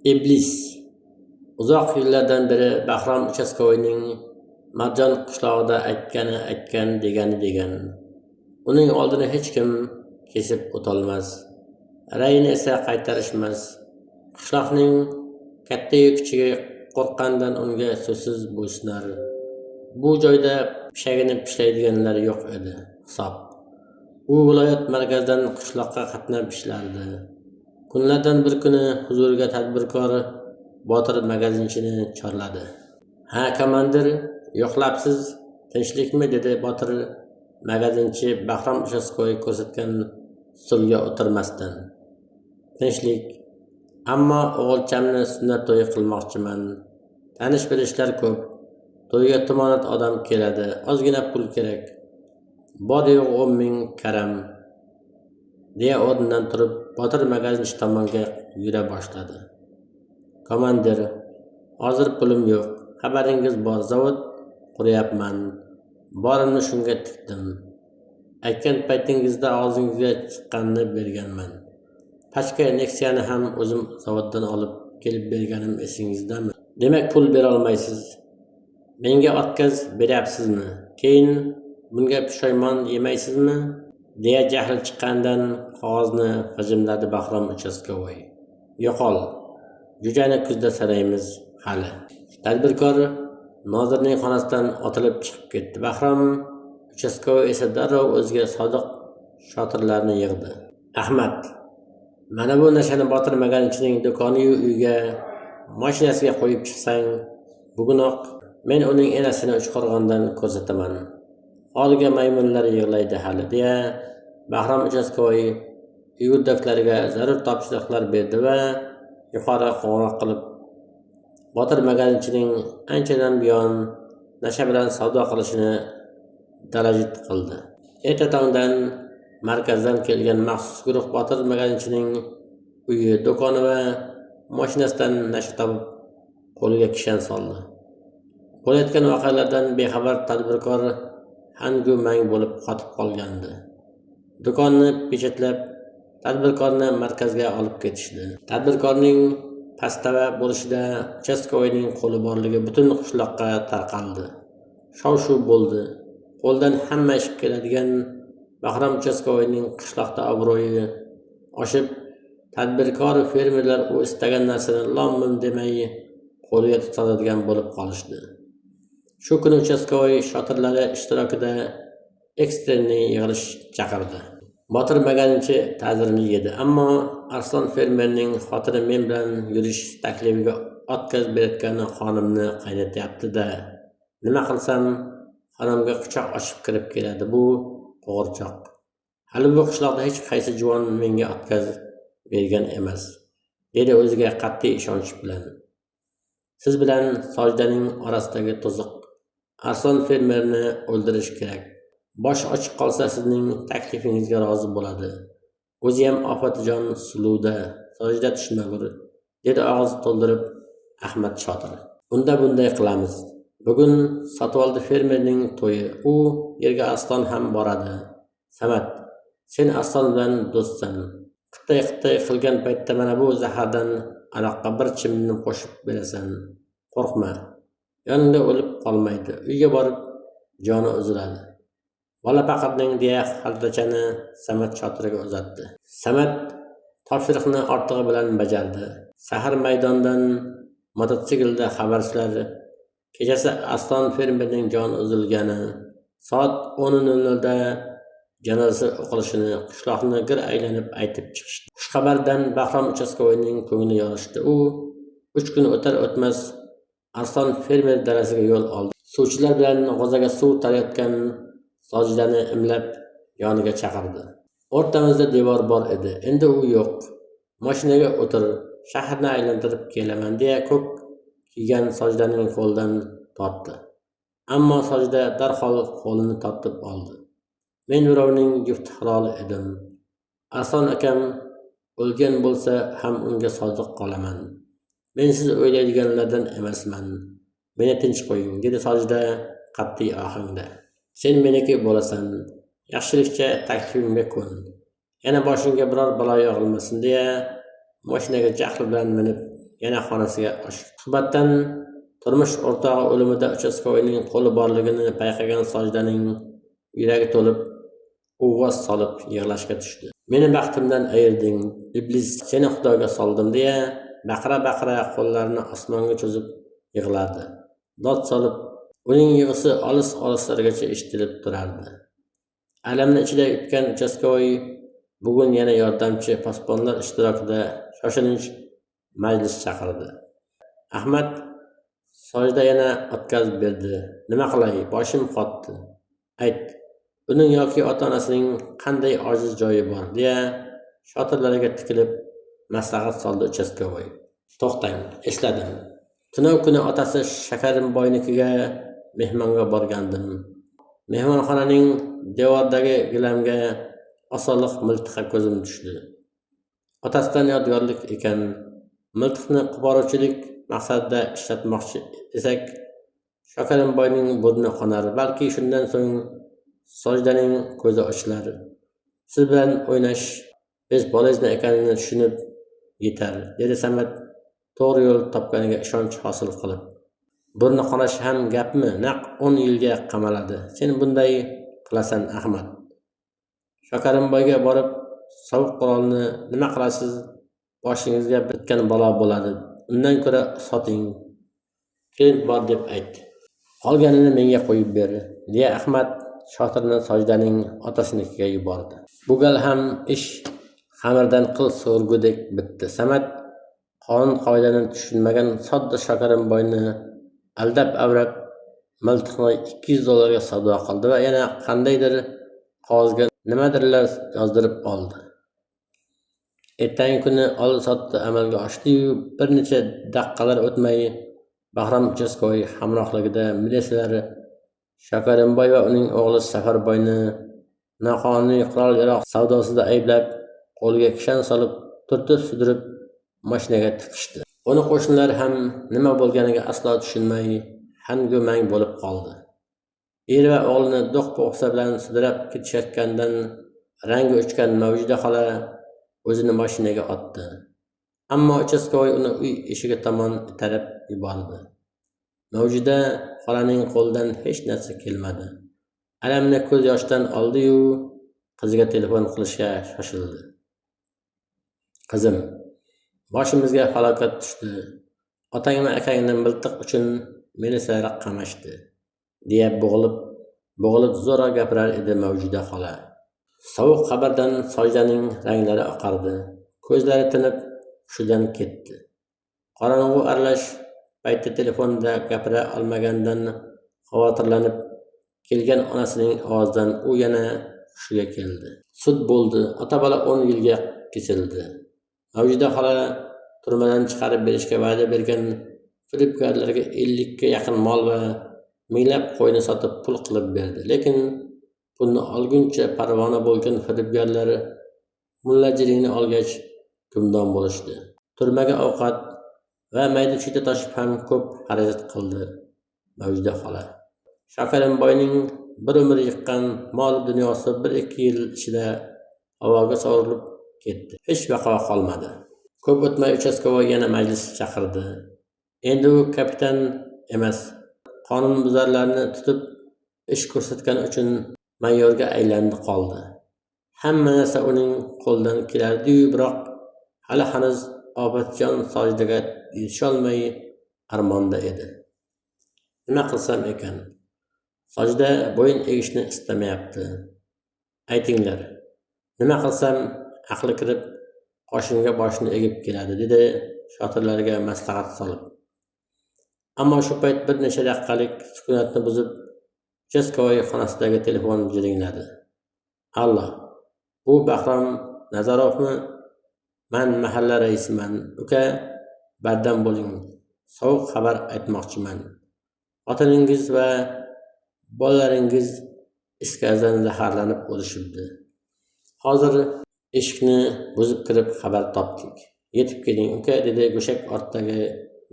Iblis. Uzoq yillardan beri Bahrom Uchastkovoyning Marjon qishlog'ida aytgan degan. Uning oldini hech kim kesib o'tolmas. Rayini esa qaytarishmas. Qishloqning katta-yu kichigi qo'rqqandan unga so'zsiz bo'ysunar. Bu joyda pishagini pishlaydiganlar yo'q edi, hisob. U viloyat markazidan qishloqqa qatnab ishlardi. Kunlardan bir kuni huzuriga tadbirkor Botir magazinchini chorladi. "Ha, komandir, yo'qlabsiz, tinchlikmi?" dedi Botir magazinchi Bahrom Uchastkovoy ko'rsatgan stulga o'tirmasdan. "Tinchlik. Ammo o'g'ilchamni sunnat to'yi qilmoqchiman. Tanish bilishlar ko'p. To'yga tumonat odam keladi. Ozgina pul kerak. Bor-yo'q 10 ming karam." deya o'rnidan turib Botir magazinchi tomonga yura boshladi. "Komandir, hozir pulim yo'q. Xabaringiz bor, zavod quryapman. Borimni shunga tikdim. Aytgan paytingizda og'zingizga chiqqanini berganman. Pachka Nexia'ni ham o'zim zavoddan olib kelib berganim esingizdami? Demak, pul bera olmaysiz. Menga otkaz beryapsizmi? Keyin bunga pushaymon yemaysizmi?" deya jahli chiqqandan qog'ozni g'ijimladi Bahrom Uchastkovoy. "Yo'qol. Jo'jani kuzda sanaymiz hali." Tadbirkor nozirning xonasidan otilib chiqib ketdi. Bahrom Uchastkovoy esa darrov o'ziga sodiq shotirlarni yig'di. "Ahmad, mana bu narsani Botir magazinchining do'koni-yu uyga, mashinasiga qo'yib chiqsang, bugunoq men uning enasini Uchqo'rg'ondan ko'rsataman. Holiga maymunlar yig'laydi hali" deya Bahrom Uchastkovoy yurdaklariga zarur topshiriqlar berdi va yuqori qo'ng'iroq qilib Botir magazinchining anchadan buyon nasha bilan savdo qilishini darajit qildi. Erta tongdan markazdan kelgan maxsus guruh Botir magazinchining uyi, do'koni va mashinasidan nasha topib qo'liga kishan soldi. Bo'layotgan voqealardan bexabar tadbirkor hangu-mang bo'lib qotib qolgandi. Do'konni pechatlab, tadbirkorni markazga olib ketishdi. Tadbirkorning pastava bo'lishida Uchastkovoyning qo'li borligi butun qishloqqa tarqaldi. Shov-shuv bo'ldi. Qo'ldan hamma ish keladigan Bahrom Uchastkovoyning qishloqda obro'yi oshib, tadbirkor fermerlar u istagan narsani lom-mim demay qo'liga tutadigan bo'lib qolishdi. Shu kuni Uchastkovoy shotirlari ishtirokida ekstrenniy yig'ilish chaqirdi. Botir magazinchi ta'zirini yedi, ammo Arslon fermerning xotini men bilan yurish taklifiga otkaz berayotgani xonimni qaynatyapti-da. Nima qilsam, xonamga quchoq ochib kirib keladi bu qo'g'irchoq. Hali bu qishloqda hech qaysi juvon menga otkaz bergan emas, dedi o'ziga qat'iy ishonch bilan. "Siz bilan Sojidaning orasidagi to'siq. Arslon fermerni o'ldirish kerak. Bosh ochiq qolsa sizning taklifingizga rozi bo'ladi. O'zi ham ofatijon suluvda, Sojida tushmagur", dedi og'iz to'ldirib Ahmad Shotir. "Unda bunday qilamiz. Bugun Sotvoldi fermerning to'yi. U yerga Arslon ham boradi. Samad, sen Arslon bilan do'stsan. Qitay qilgan paytda mana bu zahardan aroqqa bir chimni qo'shib berasan. Qo'rqma. Yoningda o'lib qolmaydi. Uyga borib joni uziladi. Bola paqirning" deya xaltachani Samad Shotirga uzatdi. Samad topshiriqni ortig'i bilan bajardi. Sahar maydondan mototsiklda xabarchilar kechasi Arslon fermerning joni uzilgani, soat 10:00da janozasi o'qilishini qishloqni gir aylanib aytib chiqishdi. Xushxabardan Bahrom Uchastkovoyning ko'ngli yorishdi. U 3 kun o'tar o'tmas Arslon fermer darasiga yo'l oldi. Suvchilar bilan g'o'zaga suv tarayotgan Sojidani imlab yoniga chaqirdi. "O'rtamizda devor bor edi, endi u yo'q. Mashinaga o'tir, shaharni aylantirib kelaman" deya ko'k kiygan Sojidaning qo'lidan tortdi. Ammo Sojida darhol qo'lini tortib oldi. "Men birovning jufti haloli edim. Arslon akam o'lgan bo'lsa ham unga sodiq qolaman. Men siz o'ylaydiganlardan emasman. Meni tinch qo'ying", dedi Sojida qat'iy ohangda. "Sen meniki bo'lasan. Yaxshilikcha taklifimga ko'n. Yana boshingga biror balo yog'ilmasin" deya mashinaga jahli bilan minib yana xonasiga oshdi. Suhbatdan turmush o'rtog'i o'limida uchastkovoyning qo'li borligini payqagan Sojdaning yuragi to'lib uvvos solib yig'lashga tushdi. Meni baxtimdan ayirding, iblis, seni Xudoga soldim deya baqira-baqira qo'llarini osmonga cho'zib yig'lardi. Dod solib, uning yig'isi olis-olislargacha eshitilib turardi. Alamni ichida yutgan uchastkovoy bugun yana yordamchi posbonlar ishtirokida shoshilinch majlis chaqirdi. Ahmad Sojda yana o'tkazib berdi. Nima qilay, boshim qotdi. Ayt, uning yoki ota-onasining qanday ojiz joyi bor deya shotirlariga tikilib maslahat soldi uchastkovoy. To'xtang, esladim. Tunov kuni otasi Shakarimboynikiga mehmonga borgandim. Mehmonxonaning devordagi gilamga osonliq miltiqqa ko'zim tushdi. Otasidan yodgorlik ekan, miltiqni qo'poruvchilik maqsadida ishlatmoqchi desak, Shakarimboyning burni qonar, balki shundan so'ng Sojdaning ko'zi ochilar. Siz bilan o'ynash biz bolazna ekanini tushunib yetar, dedi Samat to'g'ri yo'l topganiga ishonch hosil qilib. Burni qonash ham gapmi? Naq 10 yilga qamaladi. Sen bunday qilasan, Ahmad. Shakarimboyga borib, sovuq qurolni nima qilasiz? Boshingizga bitgan balo bo'ladi. Undan ko'ra soting. Kelib bor deb ayt. Qolganini menga qo'yib ber, deya Ahmad shotirni Sojdaning otasinikiga yubordi. Bu gal ham ish xamirdan qil so'rgudek bitdi. Samat qonun qoidani tushunmagan sodda Shakarimboyni aldab-avrab miltiqni $200 ga savdo qildi va yana qandaydir qog'ozga nimadirlar yozdirib oldi. Ertangi kuni oldi-sotdi amalga oshdi-yu, bir necha daqiqalar o'tmay Bahrom uchastkovoy hamrohligida militsiyalar Shakarimboy va uning o'g'li Safarboyni noqonuniy qurol-yarog' savdosida ayblab, qo'liga kishan solib, turtib sudirib mashinaga tiqishdi. Uni qo'shnilar ham nima bo'lganiga aslo tushunmay, hangu-mang bo'lib qoldi. Er va o'g'lini do'q-po'qsa bilan sudrab ketishayotgandan rangi o'chgan Mavjuda xola o'zini mashinaga otdi. Ammo uchastkovoy uni uy eshigi tomon itarib yubordi. Mavjuda xolaning qo'lidan hech narsa kelmadi. Alamni ko'z yoshdan oldi-yu, qiziga telefon qilishga shoshildi. Qizim, boshimizga falokat tushdi. Otangni akangni miltiq uchun militsiyalar qamashdi, deya bo'g'ilib zo'ra gapirar edi Mavjuda xola. Sovuq xabardan Sojdaning ranglari oqardi. Ko'zlari tinib, hushidan ketdi. Qorong'u aralash paytda telefonda gapira olmagandan xavotirlanib kelgan onasining ovozidan u yana hushiga keldi. Sud bo'ldi. Ota-bola 10 yilga kesildi. Mavjuda xola turmadan chiqarib berishga va'da bergan firibgarlarga 50 ga yaqin mol va minglab qo'yni sotib pul qilib berdi. Lekin pulni olguncha parvona bo'lgan firibgarlar mullajiringni olgach gumdon bo'lishdi. Turmaga ovqat va mayda-chuyda toshib ham ko'p xarajat qildi Mavjuda xola. Shakarimboyning bir umr yiqqan mol dunyosi 1-2 yil ichida havoga sovurilib ketdi. Hech vaqo qolmadi. Ko'p o'tmay uchastkovoy yana majlis chaqirdi. Endi u kapitan emas, qonunbuzarlarni tutib ish ko'rsatgan uchun mayorga aylandi qoldi. Hamma narsa uning qo'lidan kelardi-yu, biroq hali hanuz Obatjon Sojdaga yetisholmay armonda edi. Nima qilsam ekan? Sojda bo'yin egishni istamayapti. Aytinglar, nima qilsam aqli kirib qoshimga boshni egib keladi, dedi shotirlarga maslahat solib. Ammo shu payt bir necha daqiqalik sukunatni buzib, uchastkovoy xonasidagi telefon jiringladi. Alloh, bu Bahrom Nazarovmi? Men mahalla raisiman. Uka, bardam bo'ling. Sovuq xabar aytmoqchiman. Xotiningiz va bolalaringiz iskazdan zaharlanib o'lishibdi. Hozir eshikni buzib kirib xabar topdik. Yetib keling, uka, dedi go'shak ortidagi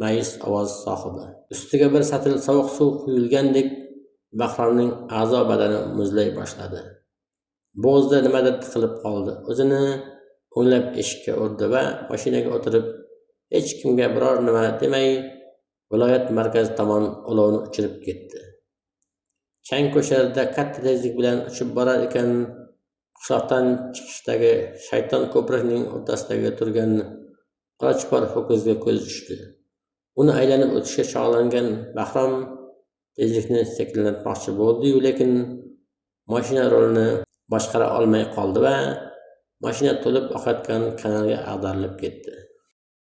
mayus ovoz sohibi. Ustiga bir satil sovuq suv quyilgandek Bahromning a'zo badani muzlay boshladi. Bo'g'zida nimadir tiqilib qoldi. O'zini o'nglab eshikka urdi va mashinaga o'tirib hech kimga biror nima demay, viloyat markazi tomon olovni uchirib ketdi. Chang ko'charida katta tezlik bilan uchib borar ekan, qishloqdan chiqishdagi shayton ko'prikning o'rtasidagi turgan qochqor ho'kizga ko'zi tushdi. Uni aylanib o'tishga chog'langan Bahrom tezlikni sekinlatmoqchi bo'ldi-yu, lekin mashina rulini boshqara olmay qoldi va mashina to'lib oqayotgan kanalga ag'darilib ketdi.